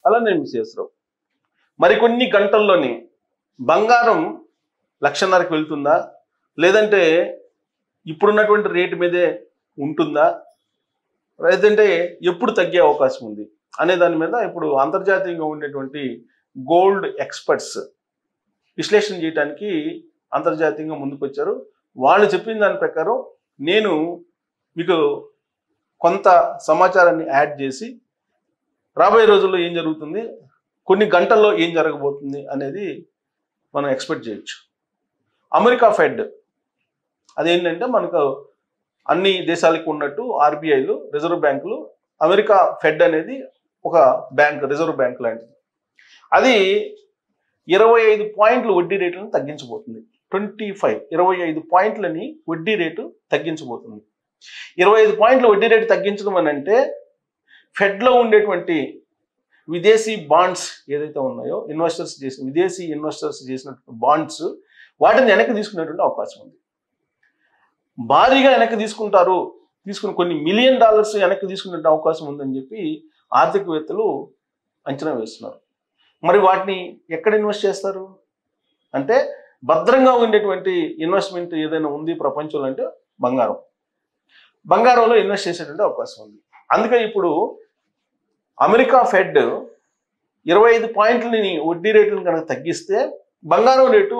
అలానే మిస్సెస్రావు. మరికొన్ని గంటల్లోనే బంగారం 1,50,000కి వెళ్తుందా, లేదంటే ఇప్పుడున్నటువంటి రేటు మీదే ఉంటుందా, లేదంటే ఎప్పుడు తగ్గే అవకాశం ఉంది అనే దాని మీద ఇప్పుడు అంతర్జాతీయంగా ఉండేటువంటి గోల్డ్ ఎక్స్పర్ట్స్ విశ్లేషణ చేయడానికి అంతర్జాతీయంగా ముందుకు వచ్చారు. వాళ్ళు చెప్పిన దాని ప్రకారం నేను మీకు కొంత సమాచారాన్ని యాడ్ చేసి రాబోయే రోజుల్లో ఏం జరుగుతుంది, కొన్ని గంటల్లో ఏం జరగబోతుంది అనేది మనం ఎక్స్పెక్ట్ చేయొచ్చు. అమెరికా ఫెడ్ అదేంటంటే మనకు అన్ని దేశాలకు ఉన్నట్టు ఆర్బీఐలు, రిజర్వ్ బ్యాంకులు, అమెరికా ఫెడ్ అనేది ఒక బ్యాంక్, రిజర్వ్ బ్యాంక్ లాంటిది. అది 25 పాయింట్ల వడ్డీ రేట్లను తగ్గించబోతుంది. 25 పాయింట్లని వడ్డీ రేటు తగ్గించబోతుంది. 25 పాయింట్ల వడ్డీ రేటు తగ్గించడం అని అంటే ఫెడ్లో ఉండేటువంటి విదేశీ బాండ్స్ ఏదైతే ఉన్నాయో విదేశీ ఇన్వెస్టర్స్ చేసినటువంటి బాండ్స్ వాటిని వెనక్కి తీసుకునేటువంటి అవకాశం ఉంది. భారీగా వెనక్కి తీసుకుని కొన్ని $1 మిలియన్ వెనక్కి తీసుకునే అవకాశం ఉందని చెప్పి ఆర్థికవేత్తలు అంచనా వేస్తున్నారు. మరి వాటిని ఎక్కడ ఇన్వెస్ట్ చేస్తారు అంటే భద్రంగా ఉండేటువంటి ఇన్వెస్ట్మెంట్ ఏదైనా ఉంది ప్రపంచంలో అంటే బంగారంలో ఇన్వెస్ట్ చేసేటువంటి అవకాశం ఉంది. అందుకే ఇప్పుడు అమెరికా ఫెడ్ 25 పాయింట్లని వడ్డీ రేట్లను కనుక తగ్గిస్తే బంగారం రేటు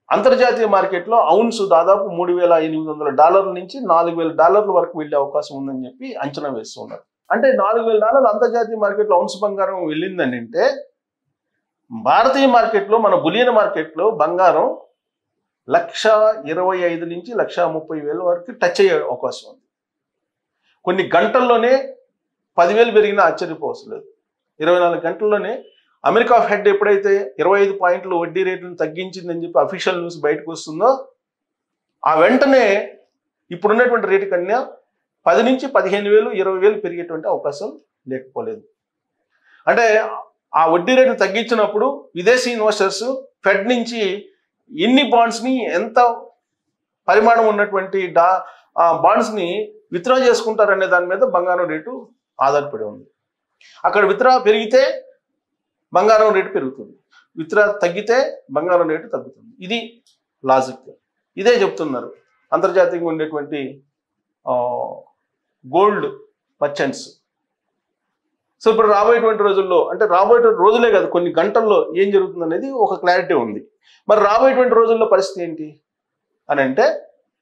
అంతర్జాతీయ మార్కెట్లో ఔన్స్ దాదాపు $3,800 నుంచి $4,000 వరకు వెళ్ళే అవకాశం ఉందని చెప్పి అంచనా వేస్తున్నారు. అంటే $4,000 అంతర్జాతీయ మార్కెట్లో ఔన్స్ బంగారం వెళ్ళిందని అంటే భారతీయ మార్కెట్లో, మన బులియన్ మార్కెట్లో బంగారం 1,25,000 నుంచి 1,30,000 వరకు టచ్ అయ్యే అవకాశం ఉంది. కొన్ని గంటల్లోనే 10,000 పెరిగినా ఆశ్చర్యపోవడం లేదు. 24 గంటల్లోనే అమెరికా ఫెడ్ ఎప్పుడైతే 25 పాయింట్ల వడ్డీ రేట్లను తగ్గించిందని చెప్పి అఫీషియల్ న్యూస్ బయటకు వస్తుందో ఆ వెంటనే ఇప్పుడున్నటువంటి రేటు కన్నా 10 నుంచి 15,000, 20,000 పెరిగేటువంటి అవకాశం లేకపోలేదు. అంటే ఆ వడ్డీ రేటును తగ్గించినప్పుడు విదేశీ ఇన్వెస్టర్స్ ఫెడ్ నుంచి ఎన్ని బాండ్స్ని, ఎంత పరిమాణం ఉన్నటువంటి బాండ్స్ని విత్డ్రా చేసుకుంటారనే దాని మీద బంగారం రేటు ఆధారపడి ఉంది. అక్కడ విత్డ్రా పెరిగితే బంగారం రేటు పెరుగుతుంది, విత్డ్రా తగ్గితే బంగారం రేటు తగ్గుతుంది. ఇది లాజిక్. ఇదే చెప్తున్నారు అంతర్జాతీయంగా ఉండేటువంటి గోల్డ్ మర్చెంట్స్. సో ఇప్పుడు రాబోయేటువంటి రోజుల్లో, అంటే రాబోయేటువంటి రోజులే కాదు, కొన్ని గంటల్లో ఏం జరుగుతుంది అనేది ఒక క్లారిటీ ఉంది. మరి రాబోయేటువంటి రోజుల్లో పరిస్థితి ఏంటి అని అంటే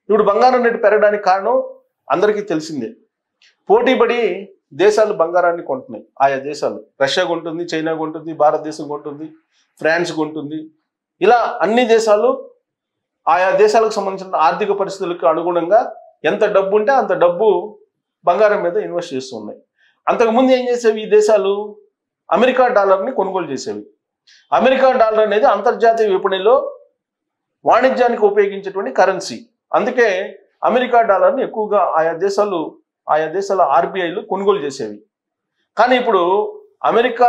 ఇప్పుడు బంగారం రేటు పెరగడానికి కారణం అందరికీ తెలిసిందే. పోటీపడి దేశాలు బంగారాన్ని కొంటున్నాయి. ఆయా దేశాలు రష్యా కొంటుంది, చైనా కొంటుంది, భారతదేశం కొంటుంది, ఫ్రాన్స్ కొంటుంది. ఇలా అన్ని దేశాలు ఆయా దేశాలకు సంబంధించిన ఆర్థిక పరిస్థితులకు అనుగుణంగా ఎంత డబ్బు ఉంటే అంత డబ్బు బంగారం మీద ఇన్వెస్ట్ చేస్తూ ఉన్నాయి. అంతకుముందు ఏం చేసేవి ఈ దేశాలు? అమెరికా డాలర్ని కొనుగోలు చేసేవి. అమెరికా డాలర్ అనేది అంతర్జాతీయ విపణిలో వాణిజ్యానికి ఉపయోగించేటువంటి కరెన్సీ. అందుకే అమెరికా డాలర్ని ఎక్కువగా ఆయా దేశాల ఆర్బీఐలు కొనుగోలు చేసేవి. కానీ ఇప్పుడు అమెరికా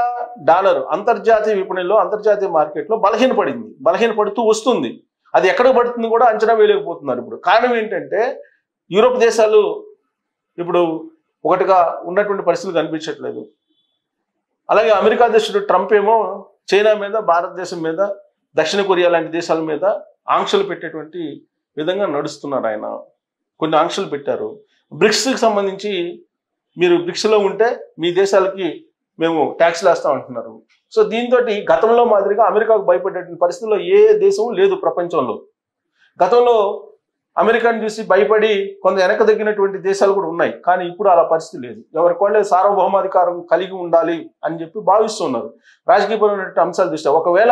డాలర్ అంతర్జాతీయ విపణిలో, అంతర్జాతీయ మార్కెట్లో బలహీనపడుతూ వస్తుంది. అది ఎక్కడ పడుతుంది కూడా అంచనా వేయలేకపోతున్నారు. ఇప్పుడు కారణం ఏంటంటే యూరోప్ దేశాలు ఇప్పుడు ఒకటిగా ఉన్నటువంటి పరిస్థితులు కనిపించట్లేదు. అలాగే అమెరికా అధ్యక్షుడు ట్రంప్ ఏమో చైనా మీద, భారతదేశం మీద, దక్షిణ కొరియా లాంటి దేశాల మీద ఆంక్షలు పెట్టేటువంటి విధంగా నడుస్తున్నారు. ఆయన కొన్ని ఆంక్షలు పెట్టారు. బ్రిక్స్కి సంబంధించి మీరు బ్రిక్స్లో ఉంటే మీ దేశాలకి మేము ట్యాక్స్లు వేస్తాం అంటున్నారు. సో దీంతో గతంలో మాదిరిగా అమెరికాకు భయపడేటువంటి పరిస్థితుల్లో ఏ దేశం లేదు ప్రపంచంలో. గతంలో అమెరికాను చూసి భయపడి కొంత వెనక తగ్గినటువంటి దేశాలు కూడా ఉన్నాయి. కానీ ఇప్పుడు అలా పరిస్థితి లేదు. ఎవరికోళ్ళే సార్వభౌమాధికారం కలిగి ఉండాలి అని చెప్పి భావిస్తున్నారు రాజకీయపరమైనటువంటి అంశాల దృష్ట్యా. ఒకవేళ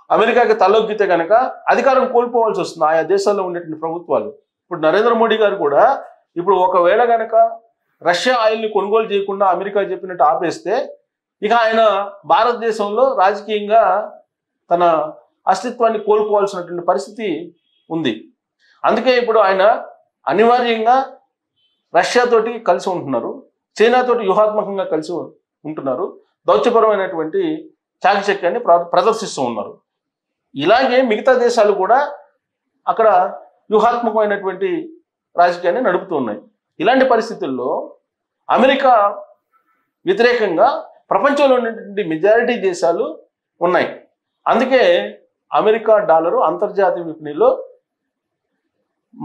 అమెరికాకి తలొగ్గితే కనుక అధికారం కోల్పోవాల్సి వస్తుంది ఆయా దేశాల్లో ఉండేటువంటి ప్రభుత్వాలు. ఇప్పుడు నరేంద్ర మోడీ గారు కూడా ఇప్పుడు ఒకవేళ కనుక రష్యా ఆయిల్ని కొనుగోలు చేయకుండా అమెరికా చెప్పినట్టు ఆపేస్తే ఇక ఆయన భారతదేశంలో రాజకీయంగా తన అస్తిత్వాన్ని కోల్పోవాల్సినటువంటి పరిస్థితి ఉంది. అందుకే ఇప్పుడు ఆయన అనివార్యంగా రష్యాతోటి కలిసి ఉంటున్నారు, చైనాతోటి వ్యూహాత్మకంగా కలిసి ఉంటున్నారు, దౌత్యపరమైనటువంటి చాకచక్యాన్ని ప్రదర్శిస్తూ ఉన్నారు. ఇలాగే మిగతా దేశాలు కూడా అక్కడ వ్యూహాత్మకమైనటువంటి రాజకీయాన్ని నడుపుతూ ఉన్నాయి. ఇలాంటి పరిస్థితుల్లో అమెరికా వ్యతిరేకంగా ప్రపంచంలో ఉన్నటువంటి మెజారిటీ దేశాలు ఉన్నాయి. అందుకే అమెరికా డాలరు అంతర్జాతీయ విపణిలో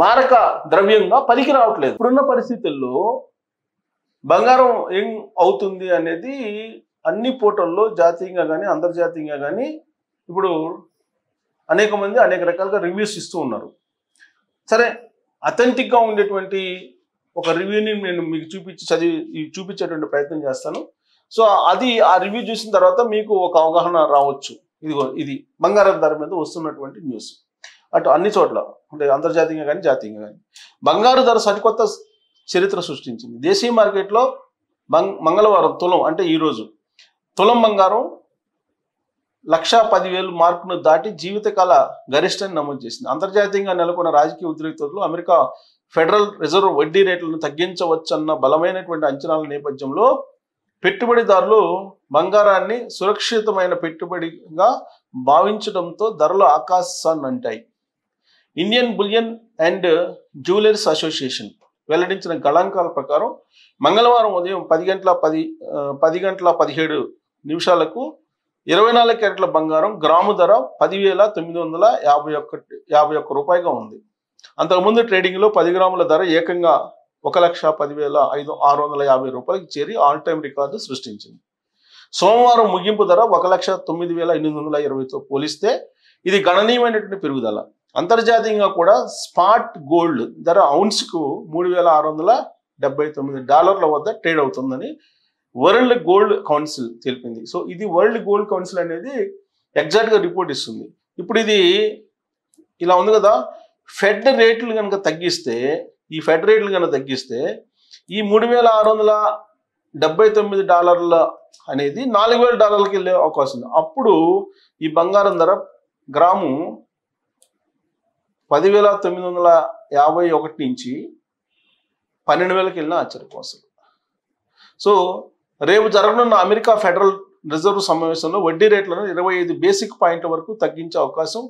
మారక ద్రవ్యంగా పనికి రావట్లేదు. ఇప్పుడున్న పరిస్థితుల్లో బంగారం ఏం అవుతుంది అనేది అన్ని పోర్టల్లో జాతీయంగా కానీ అంతర్జాతీయంగా కానీ ఇప్పుడు అనేక మంది అనేక రకాలుగా రివ్యూస్ ఇస్తూ ఉన్నారు. సరే, అథెంటిక్గా ఉండేటువంటి ఒక రివ్యూని నేను మీకు చూపించేటువంటి ప్రయత్నం చేస్తాను. సో అది ఆ రివ్యూ చూసిన తర్వాత మీకు ఒక అవగాహన రావచ్చు. ఇది బంగారం ధర మీద వస్తున్నటువంటి న్యూస్. అటు అన్ని చోట్ల అంటే అంతర్జాతీయంగా కానీ జాతీయంగా కానీ బంగారు ధర సరికొత్త చరిత్ర సృష్టించింది. దేశీయ మార్కెట్లో మంగళవారం తులం అంటే ఈరోజు తులం బంగారం 1,10,000 మార్కును దాటి జీవితకాల గరిష్టాన్ని నమోదు చేసింది. అంతర్జాతీయంగా నెలకొన్న రాజకీయ ఉద్రిక్తతలు, అమెరికా ఫెడరల్ రిజర్వ్ వడ్డీ రేట్లను తగ్గించవచ్చన్న బలమైనటువంటి అంచనాల నేపథ్యంలో పెట్టుబడిదారులు బంగారాన్ని సురక్షితమైన పెట్టుబడిగా భావించడంతో ధరలు ఆకాశాన్ని అంటాయి. Indian bullion and jewellers association వెల్లడించిన గణాంకాల ప్రకారం మంగళవారం ఉదయం 10:17 నిమిషాలకు 24 క్యారెట్ల బంగారం గ్రాము ధర 10,951 రూపాయగా ఉంది. అంతకుముందు ట్రేడింగ్లో 10 గ్రాముల ధర ఏకంగా 1,10,650 రూపాయలకు చేరి ఆల్ టైమ్ రికార్డు సృష్టించింది. సోమవారం ముగింపు ధర 1,09,820తో పోలిస్తే ఇది గణనీయమైనటువంటి పెరుగుదల. అంతర్జాతీయంగా కూడా స్పాట్ గోల్డ్ ధర ఔన్స్కు $3,679 వద్ద ట్రేడ్ అవుతుందని వరల్డ్ గోల్డ్ కౌన్సిల్ తెలిపింది. సో ఇది వరల్డ్ గోల్డ్ కౌన్సిల్ అనేది ఎగ్జాక్ట్గా రిపోర్ట్ ఇస్తుంది. ఇప్పుడు ఇది ఇలా ఉంది కదా, ఫెడ్ రేట్లు కనుక తగ్గిస్తే ఈ $3,679 అనేది $4,000 వెళ్ళే అవకాశం ఉంది. అప్పుడు ఈ బంగారం ధర గ్రాము 10,951 నుంచి 12,000కి వెళ్ళిన ఆశ్చర్యపోసం. సో రేపు జరగనున్న అమెరికా ఫెడరల్ రిజర్వ్ సమావేశంలో వడ్డీ రేట్లను 25 బేసిక్ పాయింట్ల వరకు తగ్గించే అవకాశం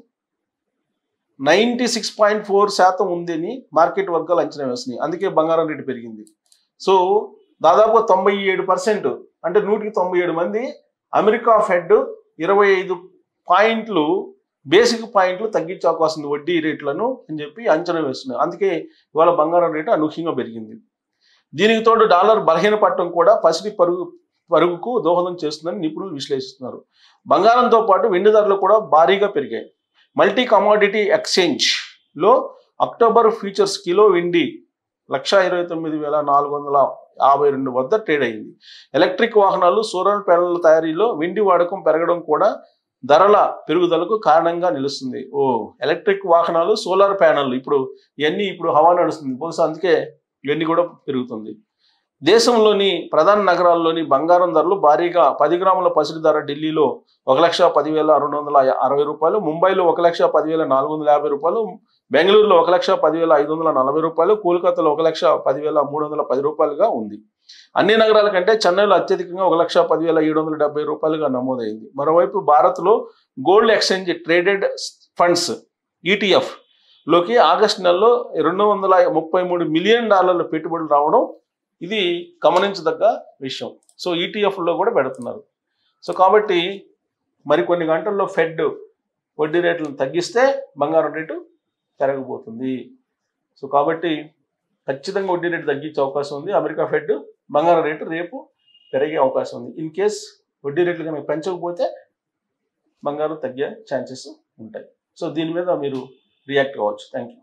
96.4% ఉందని మార్కెట్ వర్గాలు అంచనా వేస్తున్నాయి. అందుకే బంగారం రేటు పెరిగింది. సో దాదాపు 97% అంటే 197 మంది అమెరికా ఫెడ్ 25 పాయింట్లు బేసిక్ పాయింట్లు తగ్గించే అవకాశం ఉంది వడ్డీ రేట్లను అని చెప్పి అంచనా వేస్తున్నారు. అందుకే ఇవాళ బంగారం రేటు అనూహ్యంగా పెరిగింది. దీనికి తోడు డాలర్ బలహీనపడటం కూడా పసిడి పరుగుకు దోహదం చేస్తుందని నిపుణులు విశ్లేషిస్తున్నారు. బంగారంతో పాటు వెండి ధరలు కూడా భారీగా పెరిగాయి. మల్టీ కమోడిటీ ఎక్స్చేంజ్లో అక్టోబర్ ఫ్యూచర్స్ కిలో వెండి 1,29,452 వద్ద ట్రేడ్ అయింది. ఎలక్ట్రిక్ వాహనాలు, సోలార్ ప్యానెళ్ల తయారీలో వెండి వాడకం పెరగడం కూడా ధరల పెరుగుదలకు కారణంగా నిలుస్తుంది. ఎలక్ట్రిక్ వాహనాలు, సోలార్ ప్యానెల్ ఇవన్నీ హవా నడుస్తుంది. బహుశా అందుకే ఇవన్నీ కూడా పెరుగుతుంది. దేశంలోని ప్రధాన నగరాల్లోని బంగారం ధరలు భారీగా 10 గ్రాముల పసిడి ధర ఢిల్లీలో 1,10,660 రూపాయలు, ముంబైలో 1,10,450 రూపాయలు, బెంగళూరులో 1,10,540 రూపాయలు, కోల్కతాలో 1,10,310 రూపాయలుగా ఉంది. అన్ని నగరాల కంటే చెన్నైలో అత్యధికంగా 1,10,770 రూపాయలుగా నమోదైంది. మరోవైపు భారత్లో gold exchange traded funds ETF లోకి ఆగస్టు నెలలో $233 మిలియన్ పెట్టుబడులు రావడం ఇది గమనించదగ్గ విషయం. సో ETFలో కూడా పెడుతున్నారు. సో కాబట్టి మరికొన్ని గంటల్లో ఫెడ్ వడ్డీ రేట్లను తగ్గిస్తే బంగారం రేటు పెరగబోతుంది. సో కాబట్టి ఖచ్చితంగా వడ్డీ రేటు తగ్గించే అవకాశం ఉంది. అమెరికా ఫెడ్ బంగారం రేటు రేపు పెరిగే అవకాశం ఉంది. ఇన్ కేస్ వడ్డీ రేట్లు కనుక పెంచకపోతే బంగారం తగ్గే ఛాన్సెస్ ఉంటాయి. సో దీని మీద మీరు రియాక్ట్ కావచ్చు. Thank you.